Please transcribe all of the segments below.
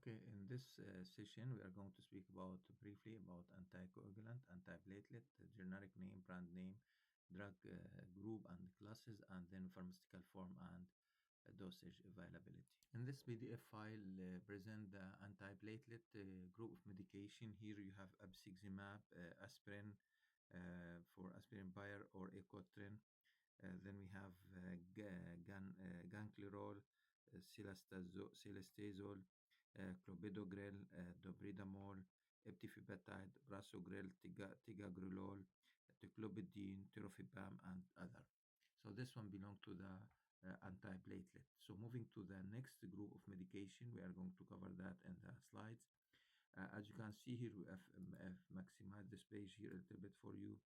Okay, in this session, we are going to speak about briefly about anticoagulant, antiplatelet, the generic name, brand name, drug group and classes, and then pharmaceutical form and dosage availability. In this PDF file, present the antiplatelet group of medication. Here you have abciximab, aspirin for aspirin buyer or ecotrin. Then we have ganclirol, silestazole, clopidogrel, dobridamol, eptifibatide, prasugrel, tigagrelol, ticlopidine, tirofibam, and other. So this one belongs to the antiplatelet. So moving to the next group of medication, we are going to cover that in the slides. As you can see here, we have maximized this page here a little bit for you.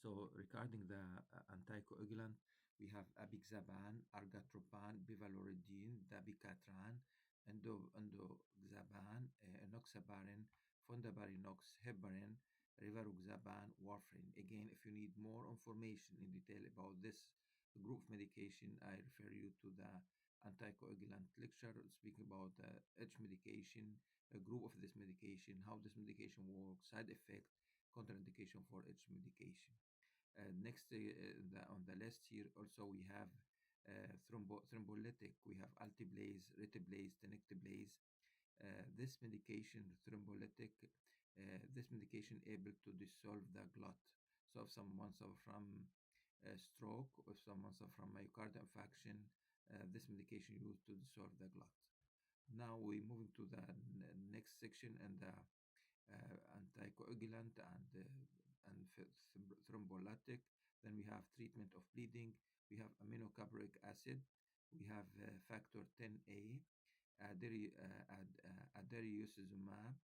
So regarding the anticoagulant, we have apixaban, argatropan, bivalorudine, dabigatran, endoxaban, enoxaparin, fondaparinux, heparin, rivaroxaban, warfarin. Again, if you need more information in detail about this group of medication, I refer you to the anticoagulant lecture speaking about each medication, a group of this medication, how this medication works, side effect, contraindication for each medication. Next, on the list here, also we have thrombolytic. We have alteplase, retiplase, tenecteplase. This medication, thrombolytic, this medication able to dissolve the clot. So if someone suffers from stroke, or if someone suffers from myocardial infarction, this medication used to dissolve the clot. Now we're moving to the next section and the anticoagulant and thrombolytic. Then we have treatment of bleeding. We have aminocaproic acid. We have factor 10A, aderiusizumab,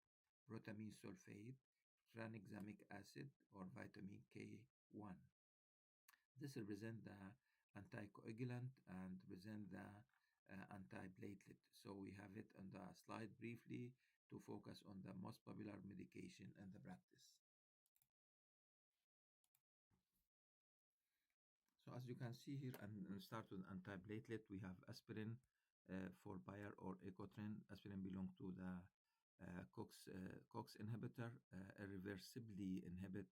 protamine sulfate, tranexamic acid, or vitamin K1. This represents the anticoagulant and represent the antiplatelet. So we have it on the slide briefly to focus on the most popular medication in the practice. So as you can see here, and start with antiplatelet, we have aspirin for Bayer or ecotrin. Aspirin belongs to the COX inhibitor, irreversibly inhibit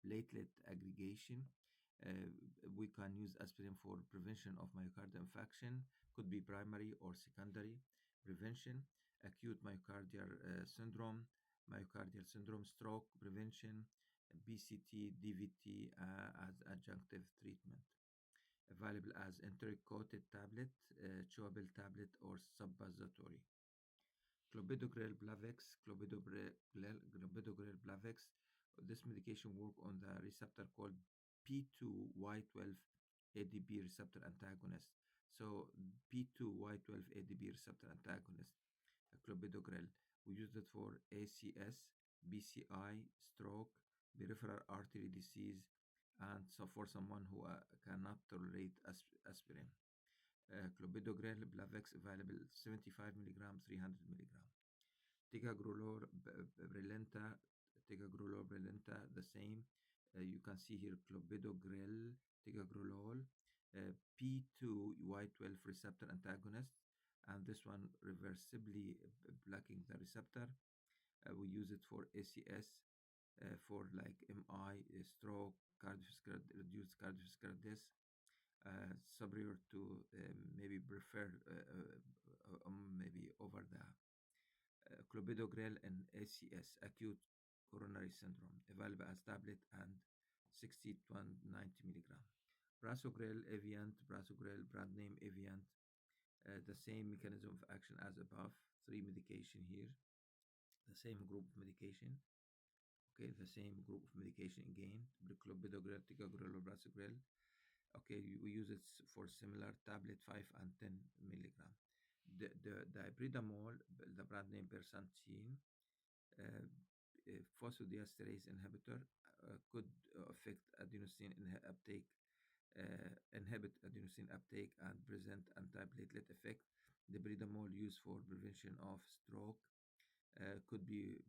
platelet aggregation. We can use aspirin for prevention of myocardial infarction, could be primary or secondary prevention, acute myocardial syndrome, stroke prevention, BCT, DVT as adjunctive treatment. Available as enteric-coated tablet, chewable tablet, or suppository. Clopidogrel Blavex. This medication work on the receptor called P2Y12 ADP receptor antagonist. So P2Y12 ADP receptor antagonist, clopidogrel. We use it for ACS, BCI, stroke, peripheral artery disease, and so for someone who cannot tolerate aspirin. Clopidogrel Blavex available 75 milligram, 300 milligram. Ticagrelor Brilinta, the same. You can see here clopidogrel, ticagrelor, P2Y12 receptor antagonist, and this one reversibly blocking the receptor. We use it for ACS, for like MI, stroke, reduced cardiovascular death, superior to maybe preferred maybe over the clopidogrel and ACS, acute coronary syndrome, available as tablet and 60 to 90 milligram. Prasugrel, Prasugrel, brand name Eviant, the same mechanism of action as above, 3 medication here, the same group of medication. Okay, the same group of medication again, clopidogrel, ticagrelor, prasugrel. Okay, we use it for similar tablet 5 and 10 milligram. The ibridamol, the brand name Persantin, phosphodiesterase inhibitor, could affect adenosine uptake, inhibit adenosine uptake and present antiplatelet effect. The ibridamol used for prevention of stroke could be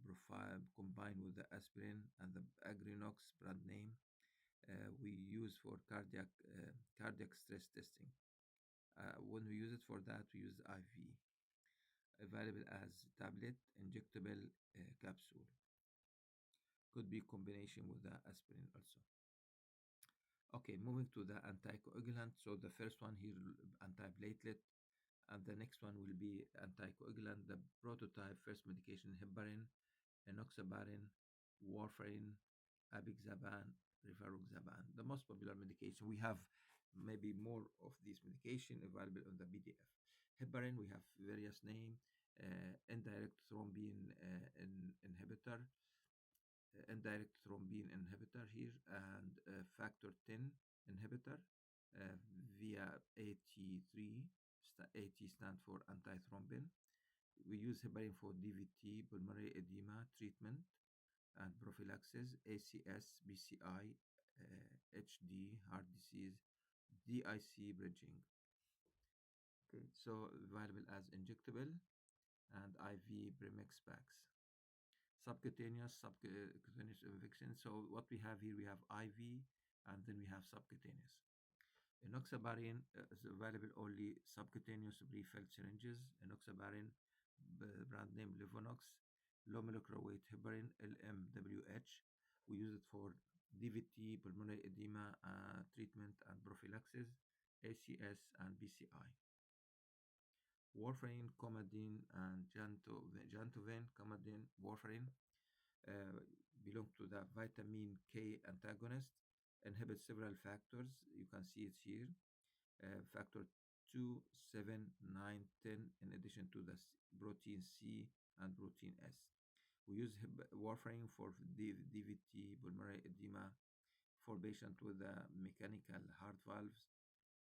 combined with the aspirin and the agrinox brand name. We use for cardiac stress testing. When we use it for that, we use IV. available as tablet, injectable, capsule. Could be combination with the aspirin also. Okay, moving to the anticoagulant. So the first one here, antiplatelet, and the next one will be anticoagulant. The prototype first medication, heparin, enoxaparin, warfarin, apixaban, rivaroxaban. The most popular medication. We have maybe more of these medication available on the PDF. Heparin, we have various name, indirect thrombin inhibitor, indirect thrombin inhibitor here, and factor 10 inhibitor via AT3. AT stand for antithrombin. We use heparin for DVT, pulmonary edema treatment and prophylaxis, ACS, BCI, HD, heart disease, DIC bridging. Okay, so available as injectable and IV premix packs. Subcutaneous injection. So what we have here, we have IV and then we have subcutaneous. Enoxaparin is available only subcutaneous pre-filled syringes. Enoxaparin, brand name Livonox, low molecular weight heparin, LMWH. We use it for DVT, pulmonary edema treatment and prophylaxis, ACS and BCI. Warfarin, Coumadin, and Jantoven, Coumadin, Warfarin belong to the vitamin K antagonist, inhibit several factors. You can see it here. Factor 2, 7, 9, 10, in addition to the protein C and protein S. We use warfarin for DVT, pulmonary edema, for patients with mechanical heart valves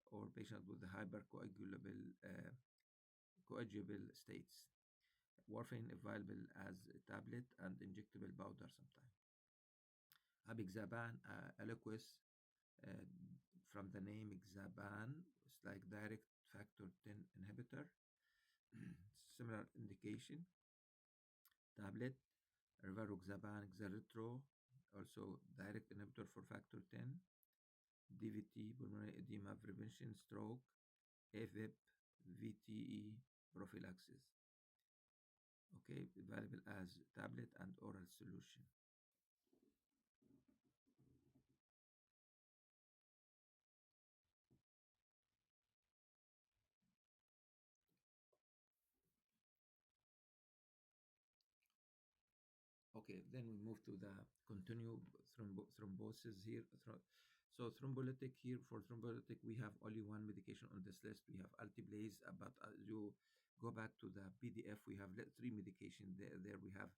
or patients with coagulable states. Warfarin available as a tablet and injectable powder sometimes. Apixaban, Eliquis, uh, from the name Xaban, it's like direct factor 10 inhibitor. Similar indication. Tablet, rivaroxaban, Xeritro, also direct inhibitor for factor 10. DVT, pulmonary edema prevention, stroke, AFib, VTE, prophylaxis. Okay, available as tablet and oral solution. Okay, then we move to the continued thrombosis here. So thrombolytic here, for thrombolytic, we have only one medication on this list. We have Alteplase, but you go back to the PDF, we have three medication there. There we have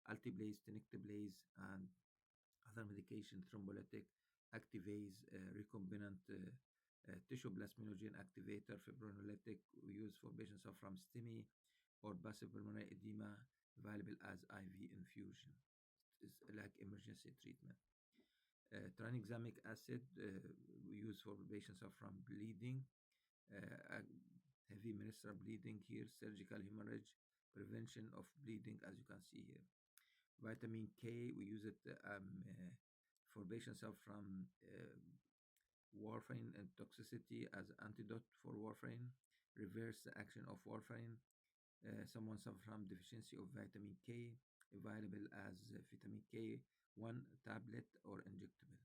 Alteplase, tenecteplase, and other medication, thrombolytic, activase, recombinant tissue plasminogen activator, fibrinolytic, we use for patients suffering from STEMI or passive pulmonary edema, available as IV infusion. It's like emergency treatment. Tranexamic acid, we use for patients suffering from bleeding, heavy menstrual bleeding here, surgical hemorrhage, prevention of bleeding, as you can see here. Vitamin K, we use it for patients suffering from warfarin and toxicity as antidote for warfarin, reverse the action of warfarin. Someone suffering from deficiency of vitamin K, available as vitamin K1 tablet or injectable.